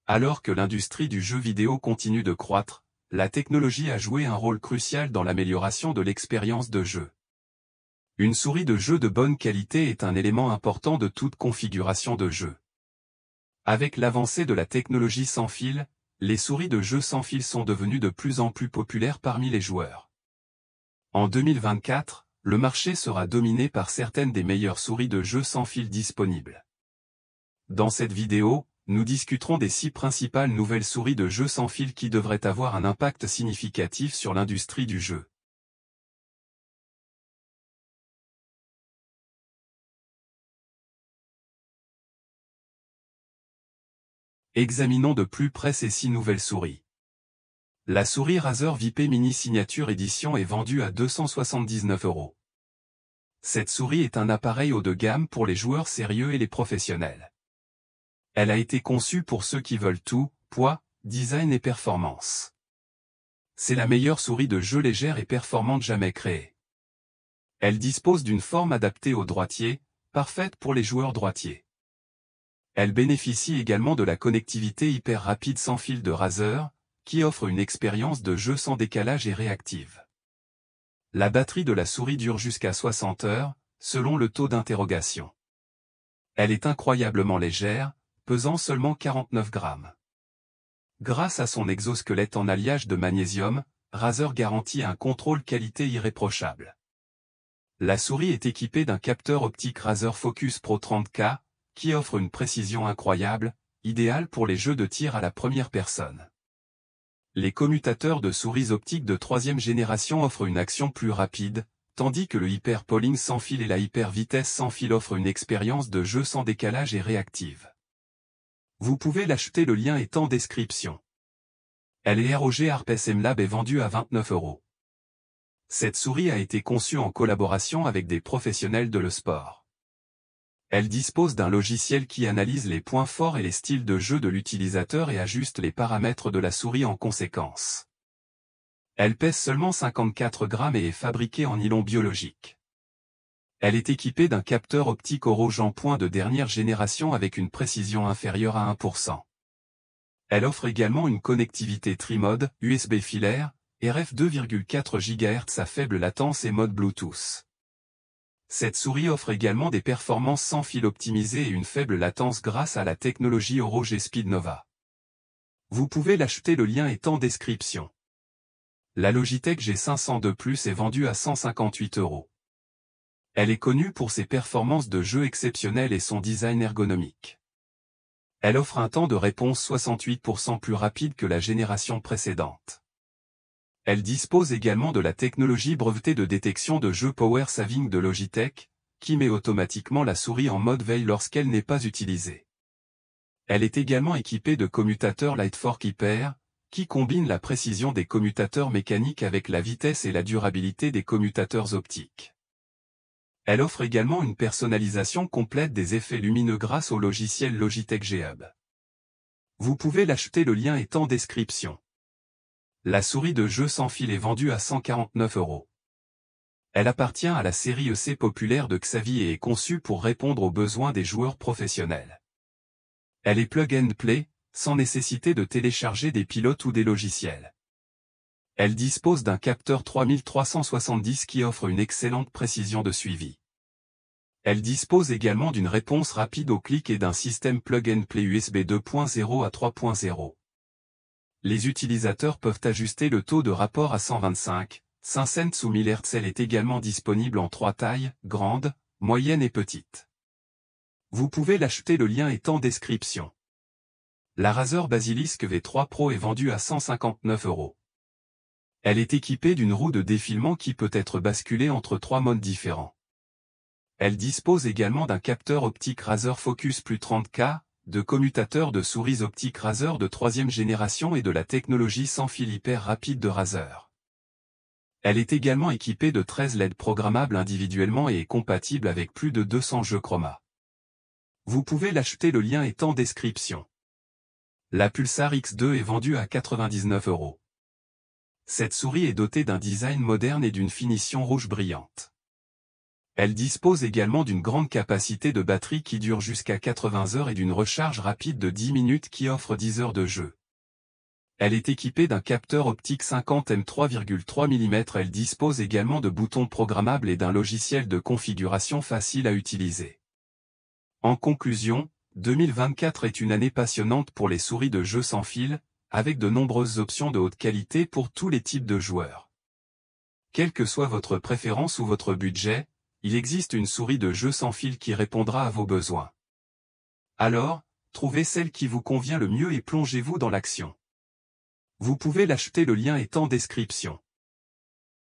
Alors que l'industrie du jeu vidéo continue de croître, la technologie a joué un rôle crucial dans l'amélioration de l'expérience de jeu. Une souris de jeu de bonne qualité est un élément important de toute configuration de jeu. Avec l'avancée de la technologie sans fil, les souris de jeu sans fil sont devenues de plus en plus populaires parmi les joueurs. En 2024, le marché sera dominé par certaines des meilleures souris de jeu sans fil disponibles. Dans cette vidéo, nous discuterons des 6 principales nouvelles souris de jeu sans fil qui devraient avoir un impact significatif sur l'industrie du jeu. Examinons de plus près ces 6 nouvelles souris. La souris Razer VP Mini Signature Edition est vendue à 279 €. Cette souris est un appareil haut de gamme pour les joueurs sérieux et les professionnels. Elle a été conçue pour ceux qui veulent tout, poids, design et performance. C'est la meilleure souris de jeu légère et performante jamais créée. Elle dispose d'une forme adaptée aux droitiers, parfaite pour les joueurs droitiers. Elle bénéficie également de la connectivité hyper rapide sans fil de Razer, qui offre une expérience de jeu sans décalage et réactive. La batterie de la souris dure jusqu'à 60 heures, selon le taux d'interrogation. Elle est incroyablement légère, pesant seulement 49 grammes. Grâce à son exosquelette en alliage de magnésium, Razer garantit un contrôle qualité irréprochable. La souris est équipée d'un capteur optique Razer Focus Pro 30K, qui offre une précision incroyable, idéale pour les jeux de tir à la première personne. Les commutateurs de souris optiques de 3e génération offrent une action plus rapide, tandis que le Hyper Polling sans fil et la Hyper Vitesse sans fil offrent une expérience de jeu sans décalage et réactive. Vous pouvez l'acheter, le lien est en description. Elle est ROG Harp SM Lab et vendue à 29 €. Cette souris a été conçue en collaboration avec des professionnels de le sport. Elle dispose d'un logiciel qui analyse les points forts et les styles de jeu de l'utilisateur et ajuste les paramètres de la souris en conséquence. Elle pèse seulement 54 grammes et est fabriquée en nylon biologique. Elle est équipée d'un capteur optique Oroge en point de dernière génération avec une précision inférieure à 1%. Elle offre également une connectivité tri-mode, USB filaire, RF 2,4 GHz à faible latence et mode Bluetooth. Cette souris offre également des performances sans fil optimisées et une faible latence grâce à la technologie Oroge et Speednova. Vous pouvez l'acheter, le lien est en description. La Logitech G502 Plus est vendue à 158 €. Elle est connue pour ses performances de jeu exceptionnelles et son design ergonomique. Elle offre un temps de réponse 68% plus rapide que la génération précédente. Elle dispose également de la technologie brevetée de détection de jeu Power Saving de Logitech, qui met automatiquement la souris en mode veille lorsqu'elle n'est pas utilisée. Elle est également équipée de commutateurs Lightfork Hyper, qui combinent la précision des commutateurs mécaniques avec la vitesse et la durabilité des commutateurs optiques. Elle offre également une personnalisation complète des effets lumineux grâce au logiciel Logitech G-Hub. Vous pouvez l'acheter, le lien est en description. La souris de jeu sans fil est vendue à 149 €. Elle appartient à la série EC populaire de Xavi et est conçue pour répondre aux besoins des joueurs professionnels. Elle est plug and play, sans nécessité de télécharger des pilotes ou des logiciels. Elle dispose d'un capteur 3370 qui offre une excellente précision de suivi. Elle dispose également d'une réponse rapide au clic et d'un système plug and play USB 2.0 à 3.0. Les utilisateurs peuvent ajuster le taux de rapport à 125, 5 cents sous 1000 Hz. Elle est également disponible en 3 tailles, grande, moyenne et petite. Vous pouvez l'acheter, le lien est en description. La Razer Basilisk V3 Pro est vendue à 159 €. Elle est équipée d'une roue de défilement qui peut être basculée entre 3 modes différents. Elle dispose également d'un capteur optique Razer Focus Plus 30K, de commutateurs de souris optiques Razer de 3e génération et de la technologie sans fil hyper rapide de Razer. Elle est également équipée de 13 LED programmables individuellement et est compatible avec plus de 200 jeux chroma. Vous pouvez l'acheter, le lien est en description. La Pulsar X2 est vendue à 99 €. Cette souris est dotée d'un design moderne et d'une finition rouge brillante. Elle dispose également d'une grande capacité de batterie qui dure jusqu'à 80 heures et d'une recharge rapide de 10 minutes qui offre 10 heures de jeu. Elle est équipée d'un capteur optique 50 mm 3,3 mm. Elle dispose également de boutons programmables et d'un logiciel de configuration facile à utiliser. En conclusion, 2024 est une année passionnante pour les souris de jeu sans fil, avec de nombreuses options de haute qualité pour tous les types de joueurs. Quelle que soit votre préférence ou votre budget, il existe une souris de jeu sans fil qui répondra à vos besoins. Alors, trouvez celle qui vous convient le mieux et plongez-vous dans l'action. Vous pouvez l'acheter, le lien est en description.